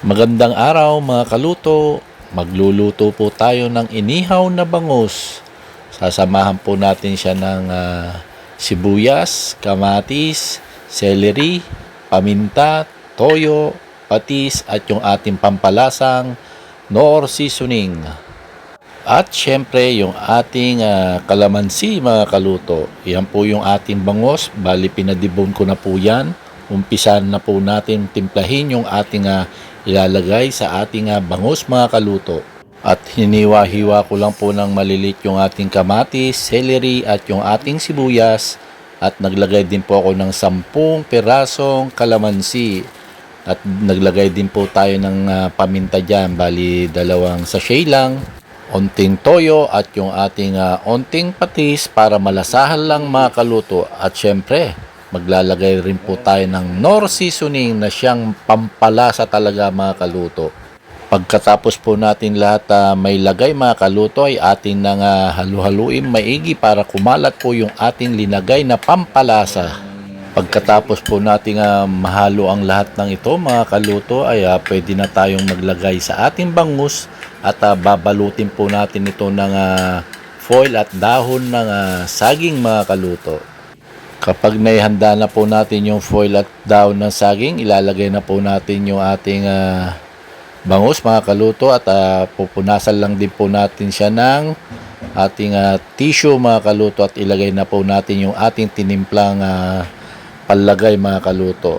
Magandang araw mga kaluto. Magluluto po tayo ng inihaw na bangus. Sasamahan po natin siya ng sibuyas, kamatis, celery, paminta, toyo, patis at yung ating pampalasang Knorr seasoning. At syempre yung ating kalamansi mga kaluto. Yan po yung ating bangus. Bali pinadibon ko na po yan. Umpisan na po natin timplahin yung ating ilalagay sa ating bangus mga kaluto. At hiniwa-hiwa ko lang po ng malilit yung ating kamatis, celery at yung ating sibuyas. At naglagay din po ako ng 10 pirasong kalamansi. At naglagay din po tayo ng paminta dyan. Bali 2 sachet lang. Onting toyo at yung ating onting patis para malasahan lang mga kaluto. At syempre, maglalagay rin po tayo ng Knorr seasoning na siyang pampalasa talaga mga kaluto. Pagkatapos po natin lahat may lagay mga kaluto ay atin nang halu-haluin maigi para kumalat po yung ating linagay na pampalasa. Pagkatapos po nating mahalo ang lahat ng ito mga kaluto ay pwede na tayong maglagay sa ating bangus at babalutin po natin ito ng foil at dahon ng saging mga kaluto. Kapag naihanda na po natin yung foil at dahon ng saging, ilalagay na po natin yung ating bangus mga kaluto at pupunasan lang din po natin siya ng ating tissue mga kaluto at ilagay na po natin yung ating tinimplang palagay mga kaluto.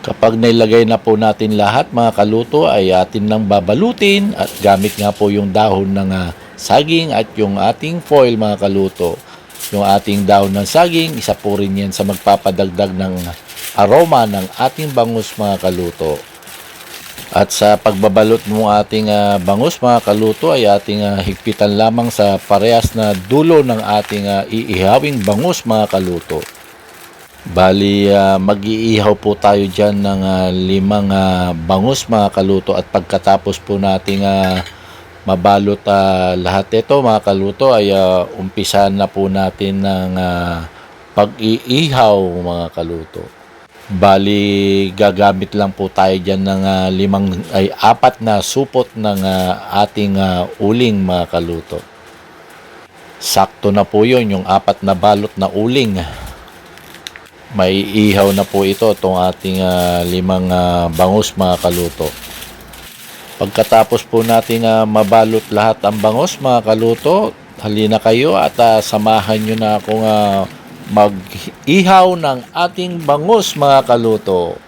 Kapag nailagay na po natin lahat mga kaluto ay atin nang babalutin at gamit nga po yung dahon ng saging at yung ating foil mga kaluto. Yung ating dahon ng saging, isa po rin yan sa magpapadagdag ng aroma ng ating bangus mga kaluto. At sa pagbabalot ng ating bangus mga kaluto ay ating higpitan lamang sa parehas na dulo ng ating iihawing bangus mga kaluto. Bali, mag-iihaw po tayo dyan ng 5 bangus mga kaluto at pagkatapos po nating mabalot lahat ito mga kaluto ay umpisahan na po natin ng pag-iihaw mga kaluto. Bali, gagamit lang po tayo dyan ng 4 na supot ng ating uling mga kaluto. Sakto na po yun, yung 4 na balot na uling. May ihaw na po itong ating 5 bangus mga kaluto. Pagkatapos po natin mabalot lahat ang bangus mga kaluto, halina kayo at samahan nyo na akong mag-ihaw ng ating bangus mga kaluto.